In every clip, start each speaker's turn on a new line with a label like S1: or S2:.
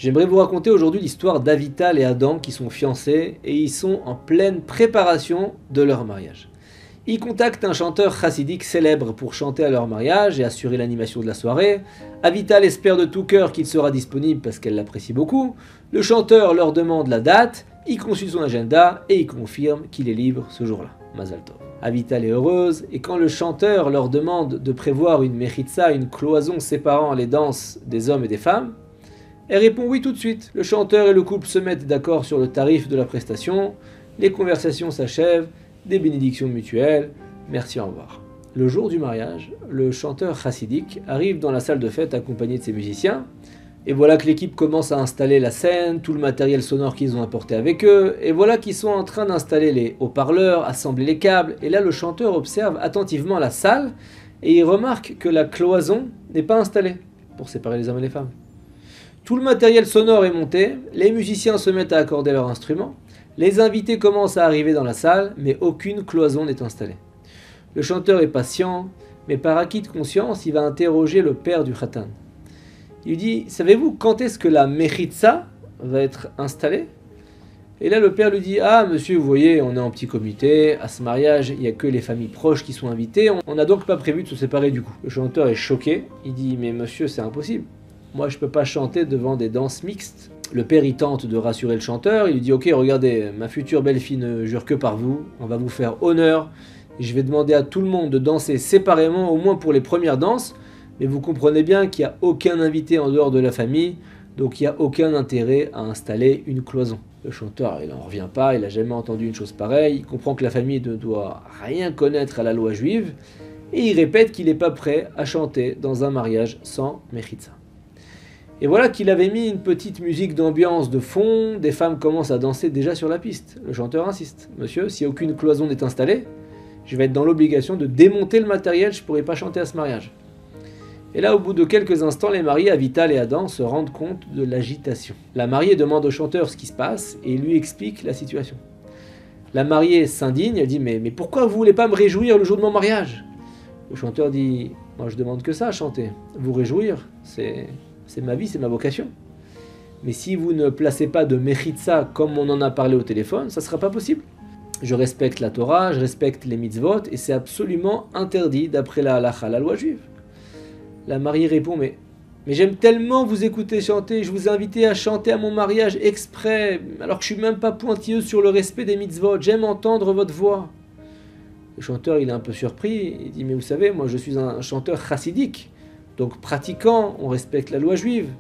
S1: J'aimerais vous raconter aujourd'hui l'histoire d'Avital et Adam qui sont fiancés et ils sont en pleine préparation de leur mariage. Ils contactent un chanteur chassidique célèbre pour chanter à leur mariage et assurer l'animation de la soirée. Avital espère de tout cœur qu'il sera disponible parce qu'elle l'apprécie beaucoup. Le chanteur leur demande la date, il consulte son agenda et il confirme qu'il est libre ce jour-là. Mazal tov. Avital est heureuse et quand le chanteur leur demande de prévoir une mechitza, une cloison séparant les danses des hommes et des femmes, elle répond oui tout de suite. Le chanteur et le couple se mettent d'accord sur le tarif de la prestation, les conversations s'achèvent, des bénédictions mutuelles, merci, au revoir. Le jour du mariage, le chanteur chassidique arrive dans la salle de fête accompagné de ses musiciens, et voilà que l'équipe commence à installer la scène, tout le matériel sonore qu'ils ont apporté avec eux, et voilà qu'ils sont en train d'installer les haut-parleurs, assembler les câbles, et là le chanteur observe attentivement la salle, et il remarque que la cloison n'est pas installée, pour séparer les hommes et les femmes. Tout le matériel sonore est monté, les musiciens se mettent à accorder leurs instruments, les invités commencent à arriver dans la salle, mais aucune cloison n'est installée. Le chanteur est patient, mais par acquis de conscience, il va interroger le père du khatan. Il lui dit « Savez-vous quand est-ce que la mechitza va être installée ?» Et là, le père lui dit « Ah, monsieur, vous voyez, on est en petit comité, à ce mariage, il n'y a que les familles proches qui sont invitées, on n'a donc pas prévu de se séparer du coup. » Le chanteur est choqué, il dit « Mais monsieur, c'est impossible. Moi, je peux pas chanter devant des danses mixtes. » Le père, il tente de rassurer le chanteur, il lui dit « Ok, regardez, ma future belle-fille ne jure que par vous, on va vous faire honneur, et je vais demander à tout le monde de danser séparément, au moins pour les premières danses, mais vous comprenez bien qu'il n'y a aucun invité en dehors de la famille, donc il n'y a aucun intérêt à installer une cloison. » Le chanteur, il n'en revient pas, il n'a jamais entendu une chose pareille, il comprend que la famille ne doit rien connaître à la loi juive, et il répète qu'il n'est pas prêt à chanter dans un mariage sans mechitza. Et voilà qu'il avait mis une petite musique d'ambiance de fond, des femmes commencent à danser déjà sur la piste. Le chanteur insiste « Monsieur, si aucune cloison n'est installée, je vais être dans l'obligation de démonter le matériel, je ne pourrai pas chanter à ce mariage. » Et là, au bout de quelques instants, les mariés Avital et Adam se rendent compte de l'agitation. La mariée demande au chanteur ce qui se passe et lui explique la situation. La mariée s'indigne, elle dit « Mais pourquoi vous ne voulez pas me réjouir le jour de mon mariage ?» Le chanteur dit « Moi je demande que ça, chanter. Vous réjouir, c'est ma vie, c'est ma vocation. Mais si vous ne placez pas de mechitza comme on en a parlé au téléphone, ça ne sera pas possible. Je respecte la Torah, je respecte les mitzvot, et c'est absolument interdit d'après la halacha, la loi juive. » La mariée répond « Mais j'aime tellement vous écouter chanter, je vous ai invité à chanter à mon mariage exprès, alors que je ne suis même pas pointilleuse sur le respect des mitzvot, j'aime entendre votre voix. » Le chanteur, il est un peu surpris, il dit « Mais vous savez, moi je suis un chanteur chassidique. Donc pratiquant, on respecte la loi juive.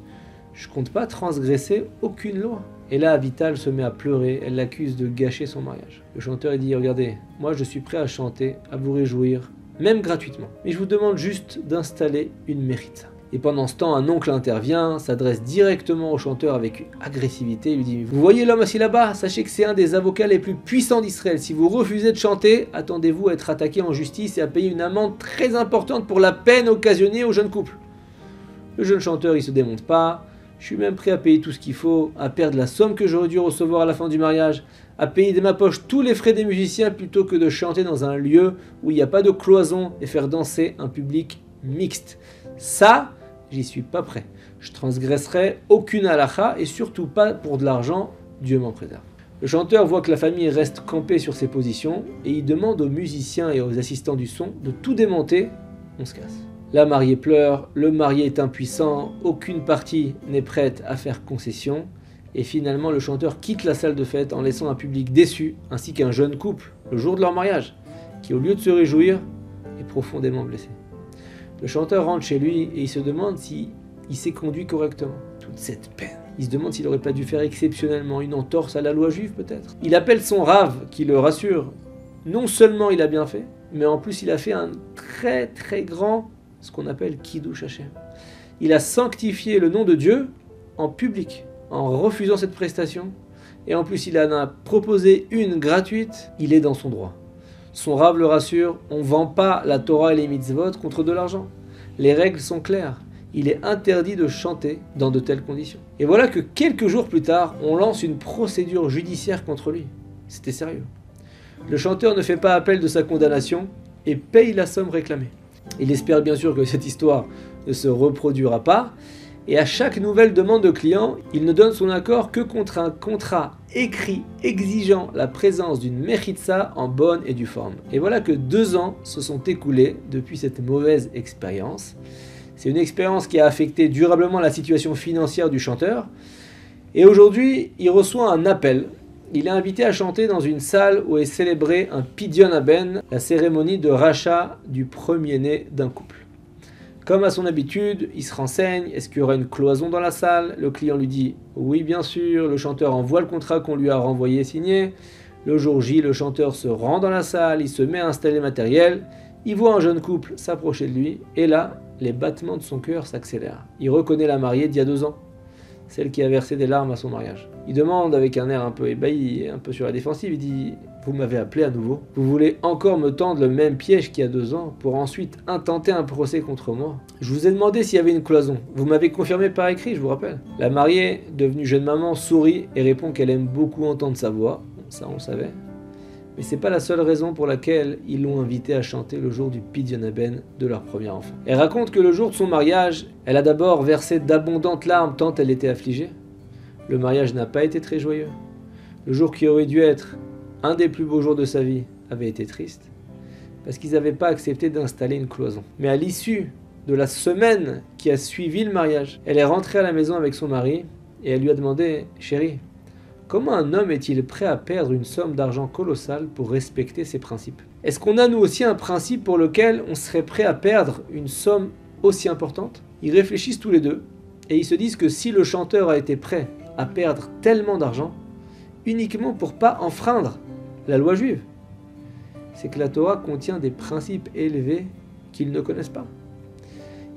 S1: Je compte pas transgresser aucune loi. » Et là, Avital se met à pleurer, elle l'accuse de gâcher son mariage. Le chanteur il dit « Regardez, moi je suis prêt à chanter, à vous réjouir, même gratuitement. Mais je vous demande juste d'installer une mechitza. » Et pendant ce temps, un oncle intervient, s'adresse directement au chanteur avec agressivité, il lui dit « Vous voyez l'homme assis là-bas? Sachez que c'est un des avocats les plus puissants d'Israël. Si vous refusez de chanter, attendez-vous à être attaqué en justice et à payer une amende très importante pour la peine occasionnée au jeune couple. » Le jeune chanteur, il se démonte pas. « Je suis même prêt à payer tout ce qu'il faut, à perdre la somme que j'aurais dû recevoir à la fin du mariage, à payer de ma poche tous les frais des musiciens plutôt que de chanter dans un lieu où il n'y a pas de cloison et faire danser un public mixte. Ça, j'y suis pas prêt. Je transgresserai aucune halacha et surtout pas pour de l'argent, Dieu m'en préserve. » Le chanteur voit que la famille reste campée sur ses positions et il demande aux musiciens et aux assistants du son de tout démonter, on se casse. La mariée pleure, le marié est impuissant, aucune partie n'est prête à faire concession et finalement le chanteur quitte la salle de fête en laissant un public déçu ainsi qu'un jeune couple le jour de leur mariage qui au lieu de se réjouir est profondément blessé. Le chanteur rentre chez lui et il se demande s'il s'est conduit correctement. Toute cette peine. Il se demande s'il n'aurait pas dû faire exceptionnellement une entorse à la loi juive peut-être. Il appelle son rave qui le rassure. Non seulement il a bien fait, mais en plus il a fait un très très grand, ce qu'on appelle Kiddush Hashem. Il a sanctifié le nom de Dieu en public, en refusant cette prestation. Et en plus il en a proposé une gratuite, il est dans son droit. Son rave le rassure, on ne vend pas la Torah et les mitzvot contre de l'argent. Les règles sont claires. Il est interdit de chanter dans de telles conditions. Et voilà que quelques jours plus tard, on lance une procédure judiciaire contre lui. C'était sérieux. Le chanteur ne fait pas appel de sa condamnation et paye la somme réclamée. Il espère bien sûr que cette histoire ne se reproduira pas. Et à chaque nouvelle demande de client, il ne donne son accord que contre un contrat écrit exigeant la présence d'une mechitza en bonne et due forme. Et voilà que 2 ans se sont écoulés depuis cette mauvaise expérience. C'est une expérience qui a affecté durablement la situation financière du chanteur. Et aujourd'hui, il reçoit un appel. Il est invité à chanter dans une salle où est célébré un Pidyon Haben, la cérémonie de rachat du premier-né d'un couple. Comme à son habitude, il se renseigne, est-ce qu'il y aura une cloison dans la salle? Le client lui dit oui bien sûr, le chanteur envoie le contrat qu'on lui a renvoyé signé. Le jour J, le chanteur se rend dans la salle, il se met à installer le matériel, il voit un jeune couple s'approcher de lui, et là, les battements de son cœur s'accélèrent. Il reconnaît la mariée d'il y a 2 ans, celle qui a versé des larmes à son mariage. Il demande avec un air un peu ébahi et un peu sur la défensive, il dit « Vous m'avez appelé à nouveau. Vous voulez encore me tendre le même piège qu'il y a 2 ans pour ensuite intenter un procès contre moi. Je vous ai demandé s'il y avait une cloison. Vous m'avez confirmé par écrit, je vous rappelle. » La mariée, devenue jeune maman, sourit et répond qu'elle aime beaucoup entendre sa voix. Ça, on le savait. Mais c'est pas la seule raison pour laquelle ils l'ont invitée à chanter le jour du Pidyon Haben de leur premier enfant. Elle raconte que le jour de son mariage, elle a d'abord versé d'abondantes larmes tant elle était affligée. Le mariage n'a pas été très joyeux. Le jour qui aurait dû être un des plus beaux jours de sa vie avait été triste, parce qu'ils n'avaient pas accepté d'installer une cloison. Mais à l'issue de la semaine qui a suivi le mariage, elle est rentrée à la maison avec son mari et elle lui a demandé « Chérie, comment un homme est-il prêt à perdre une somme d'argent colossale pour respecter ses principes? Est-ce qu'on a nous aussi un principe pour lequel on serait prêt à perdre une somme aussi importante ?» Ils réfléchissent tous les deux et ils se disent que si le chanteur a été prêt à perdre tellement d'argent uniquement pour pas enfreindre la loi juive, c'est que la Torah contient des principes élevés qu'ils ne connaissent pas.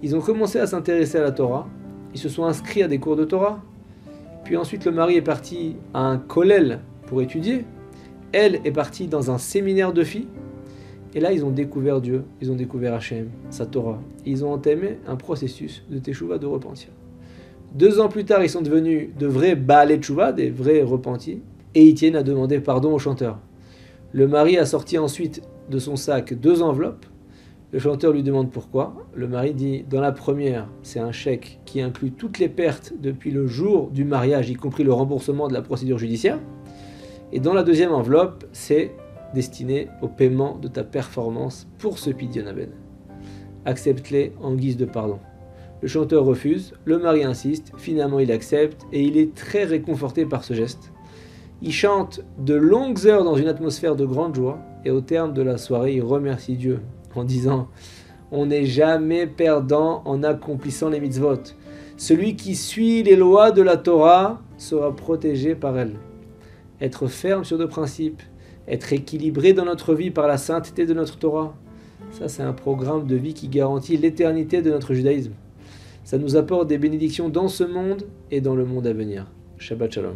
S1: Ils ont commencé à s'intéresser à la Torah, ils se sont inscrits à des cours de Torah, puis ensuite le mari est parti à un kollel pour étudier, elle est partie dans un séminaire de filles, et là ils ont découvert Dieu, ils ont découvert Hachem, sa Torah, et ils ont entamé un processus de teshuva, de repentir. 2 ans plus tard, ils sont devenus de vrais Baalei Teshuva, des vrais repentis, et ils tiennent à demander pardon au chanteur. Le mari a sorti ensuite de son sac 2 enveloppes. Le chanteur lui demande pourquoi. Le mari dit, dans la première, c'est un chèque qui inclut toutes les pertes depuis le jour du mariage, y compris le remboursement de la procédure judiciaire. Et dans la deuxième enveloppe, c'est destiné au paiement de ta performance pour ce Pidyon Haben. Accepte-les en guise de pardon. Le chanteur refuse, le mari insiste, finalement il accepte et il est très réconforté par ce geste. Il chante de longues heures dans une atmosphère de grande joie et au terme de la soirée, il remercie Dieu en disant « On n'est jamais perdant en accomplissant les mitzvot. Celui qui suit les lois de la Torah sera protégé par elle. » Être ferme sur nos principes, être équilibré dans notre vie par la sainteté de notre Torah, ça c'est un programme de vie qui garantit l'éternité de notre judaïsme. Ça nous apporte des bénédictions dans ce monde et dans le monde à venir. Shabbat Shalom.